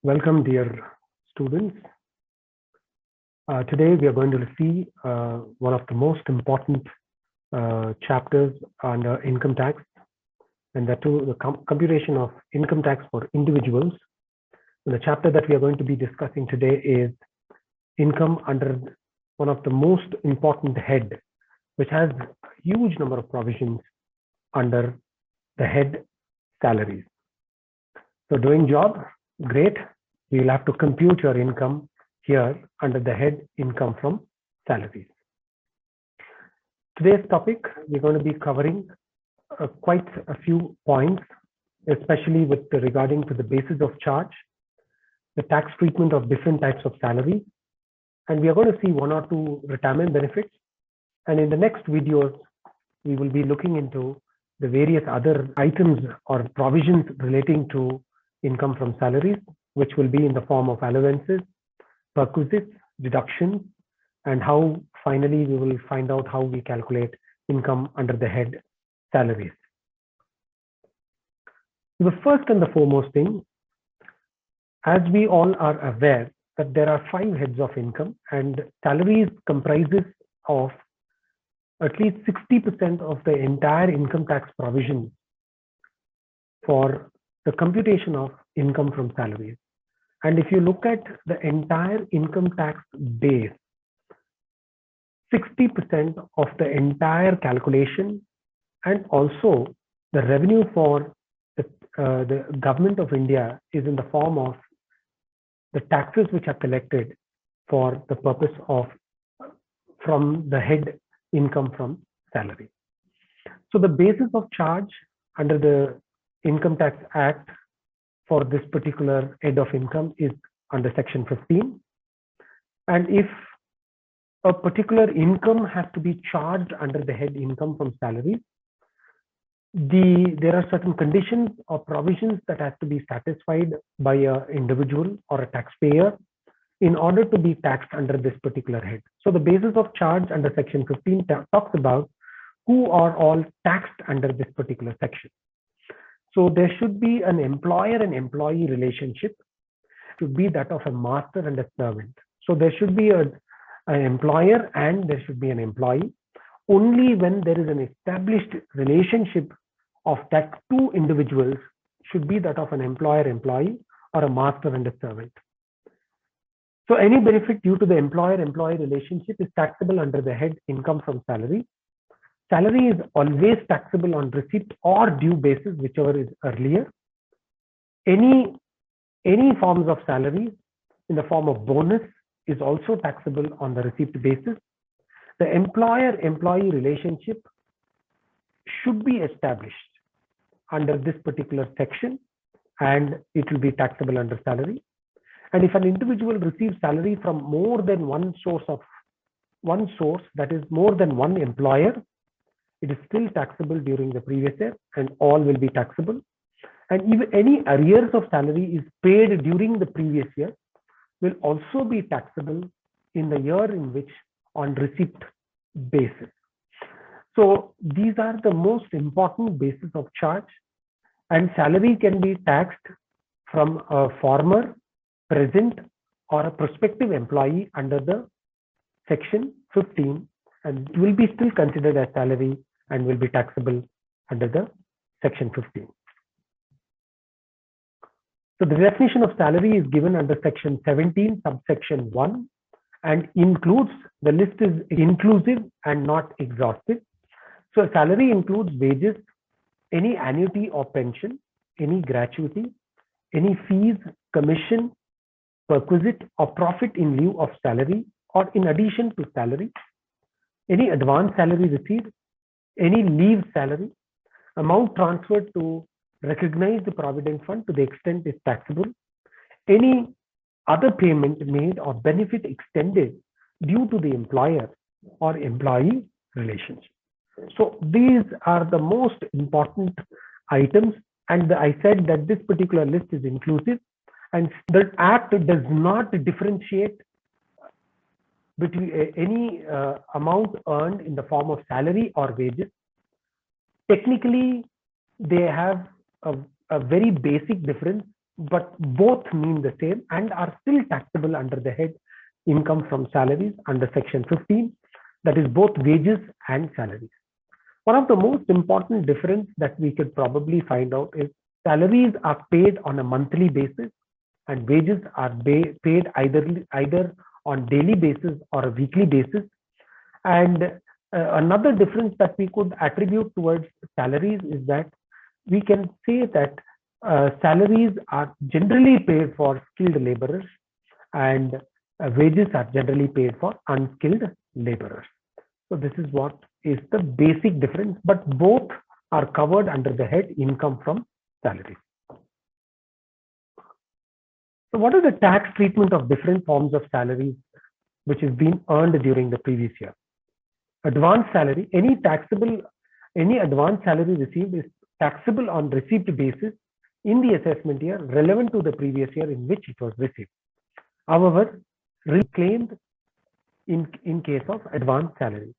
Welcome, dear students. Today we are going to see one of the most important chapters under income tax, and that too the computation of income tax for individuals. And the chapter that we are going to be discussing today is income under one of the most important head, which has a huge number of provisions under the head salaries. So doing job, great. You will have to compute your income here under the head income from salaries. Today's topic, we're going to be covering quite a few points, especially with regarding to the basis of charge, the tax treatment of different types of salaries, and we are going to see one or two retirement benefits. And in the next videos, we will be looking into the various other items or provisions relating to income from salaries, which will be in the form of allowances, perquisites, deductions, and how finally we will find out how we calculate income under the head salaries. The first and the foremost thing, as we all are aware that there are 5 heads of income, and salaries comprises of at least 60% of the entire income tax provision for the computation of income from salaries. And if you look at the entire income tax base, 60% of the entire calculation and also the revenue for the government of India is in the form of the taxes which are collected for the purpose of from the head income from salary. So the basis of charge under the Income Tax Act for this particular head of income is under section 15. And if a particular income has to be charged under the head income from salary, there are certain conditions or provisions that has to be satisfied by an individual or a taxpayer in order to be taxed under this particular head. So the basis of charge under section 15 talks about who are all taxed under this particular section. So there should be an employer and employee relationship, should be that of a master and a servant. So there should be an employer and there should be an employee. Only when there is an established relationship of that two individuals should be that of an employer-employee or a master and a servant. So any benefit due to the employer-employee relationship is taxable under the head income from salary. Salary is always taxable on receipt or due basis, whichever is earlier. Any forms of salary in the form of bonus is also taxable on the receipt basis. The employer-employee relationship should be established under this particular section, and it will be taxable under salary. And if an individual receives salary from more than one source, that is more than one employer, it is still taxable during the previous year, and all will be taxable. And even any arrears of salary is paid during the previous year will also be taxable in the year in which on receipt basis. So these are the most important basis of charge, and salary can be taxed from a former, present, or a prospective employee under the section 15, and it will be still considered as salary and will be taxable under the section 15. So the definition of salary is given under section 17, subsection 1, and includes, the list is inclusive and not exhaustive. So salary includes wages, any annuity or pension, any gratuity, any fees, commission, perquisite or profit in lieu of salary or in addition to salary, any advance salary received, any leave salary, amount transferred to recognize the provident fund to the extent is taxable, any other payment made or benefit extended due to the employer or employee relationship. So these are the most important items, and I said that this particular list is inclusive, and the Act does not differentiate between any amount earned in the form of salary or wages. Technically, they have a very basic difference, but both mean the same and are still taxable under the head income from salaries under section 15, that is both wages and salaries. One of the most important difference that we could probably find out is salaries are paid on a monthly basis and wages are paid either on daily basis or a weekly basis. And another difference that we could attribute towards salaries is that we can say that salaries are generally paid for skilled laborers and wages are generally paid for unskilled laborers. So this is what is the basic difference, but both are covered under the head income from salaries. So what is the tax treatment of different forms of salaries which is being earned during the previous year? Advance salary, any advance salary received is taxable on receipt basis in the assessment year relevant to the previous year in which it was received. However, reclaimed in case of advance salary.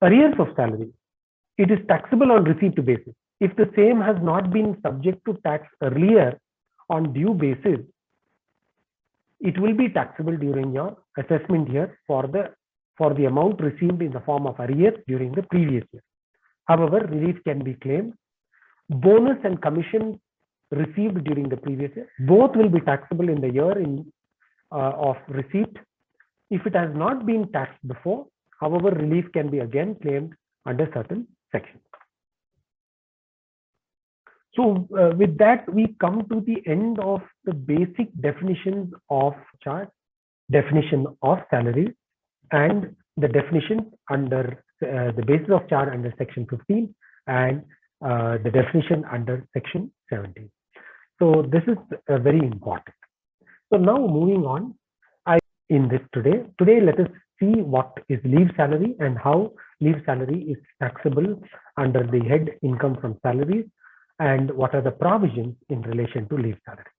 Arrears of salary, it is taxable on receipt basis. If the same has not been subject to tax earlier on due basis, it will be taxable during your assessment year for the amount received in the form of arrears during the previous year. However, relief can be claimed. Bonus and commission received during the previous year, both will be taxable in the year of receipt. If it has not been taxed before, however, relief can be again claimed under certain sections. So with that, we come to the end of the basic definitions of charge, definition of salary, and the definition under the basis of charge under section 15 and the definition under section 17. So this is very important. So now moving on, in this today let us see what is leave salary and how leave salary is taxable under the head income from salaries and what are the provisions in relation to leave salary.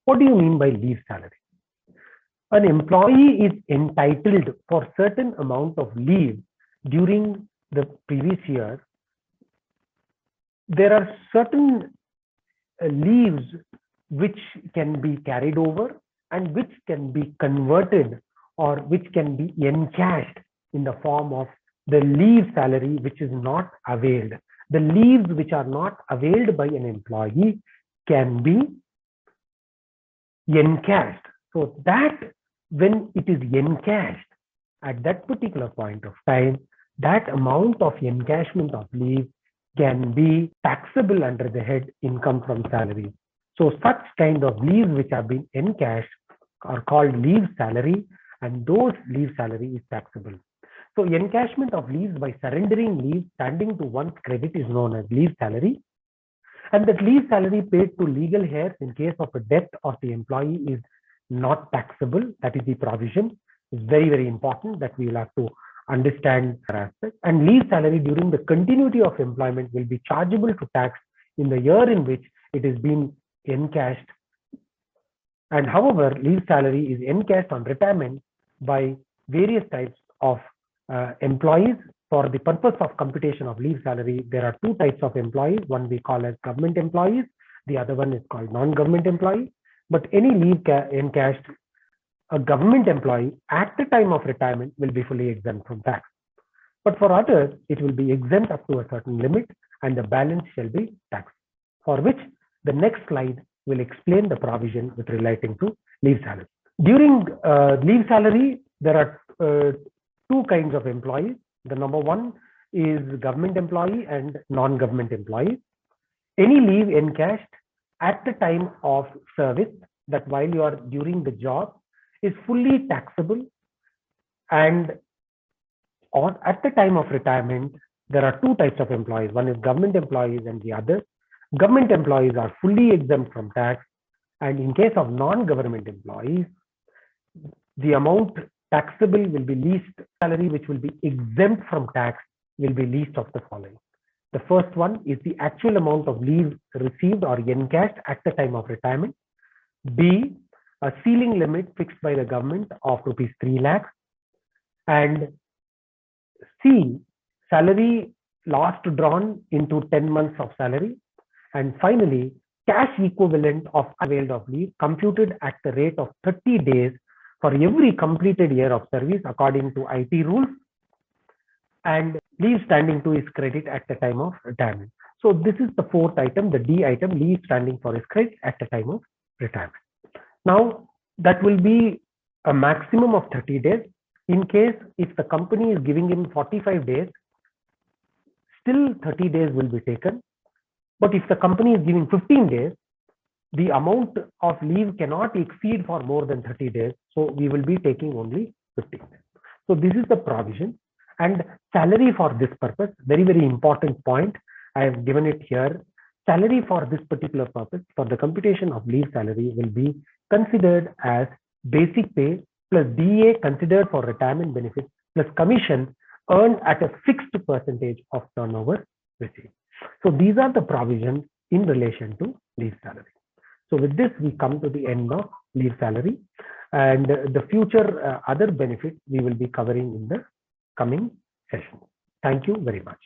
What do you mean by leave salary? An employee is entitled for certain amount of leave during the previous year. There are certain leaves which can be carried over and which can be converted or which can be encashed in the form of the leave salary which is not availed. The leaves which are not availed by an employee can be encashed. So that when it is encashed at that particular point of time, that amount of encashment of leave can be taxable under the head income from salary. So such kind of leaves which have been encashed are called leave salary, and those leave salary is taxable. So encashment of leaves by surrendering leave standing to one's credit is known as leave salary. And that leave salary paid to legal heirs in case of a death of the employee is not taxable. That is the provision. It's very, very important that we will have to understand that aspect. And leave salary during the continuity of employment will be chargeable to tax in the year in which it is being encashed. And however, leave salary is encashed on retirement by various types of employees. For the purpose of computation of leave salary, there are two types of employees. One we call as government employees. The other one is called non-government employee. But any leave encashed, a government employee at the time of retirement will be fully exempt from tax. But for others, it will be exempt up to a certain limit and the balance shall be taxed, for which the next slide will explain the provision with relating to leave salary. During leave salary, there are two kinds of employees. The number one is government employee and non-government employee. Any leave encashed at the time of service, that while you are during the job, is fully taxable, and or at the time of retirement, there are two types of employees. One is government employees and the other. Government employees are fully exempt from tax, and in case of non-government employees, the amount taxable will be least salary, which will be exempt from tax, will be least of the following. The first one is the actual amount of leave received or encashed at the time of retirement. B, a ceiling limit fixed by the government of rupees 3 lakhs. And C, salary last drawn into 10 months of salary. And finally, cash equivalent of availed of leave computed at the rate of 30 days for every completed year of service according to IT rules, and leave standing to his credit at the time of retirement. So this is the fourth item, the D item, leave standing for his credit at the time of retirement. Now that will be a maximum of 30 days. In case if the company is giving him 45 days, still 30 days will be taken. But if the company is giving 15 days, the amount of leave cannot exceed for more than 30 days. So we will be taking only 15 days. So this is the provision. And salary for this purpose, very, very important point. I have given it here. Salary for this particular purpose, for the computation of leave salary, will be considered as basic pay plus DA considered for retirement benefits plus commission earned at a fixed percentage of turnover received. So these are the provisions in relation to leave salary. So with this, we come to the end of leave salary, and the future other benefits we will be covering in the coming session. Thank you very much.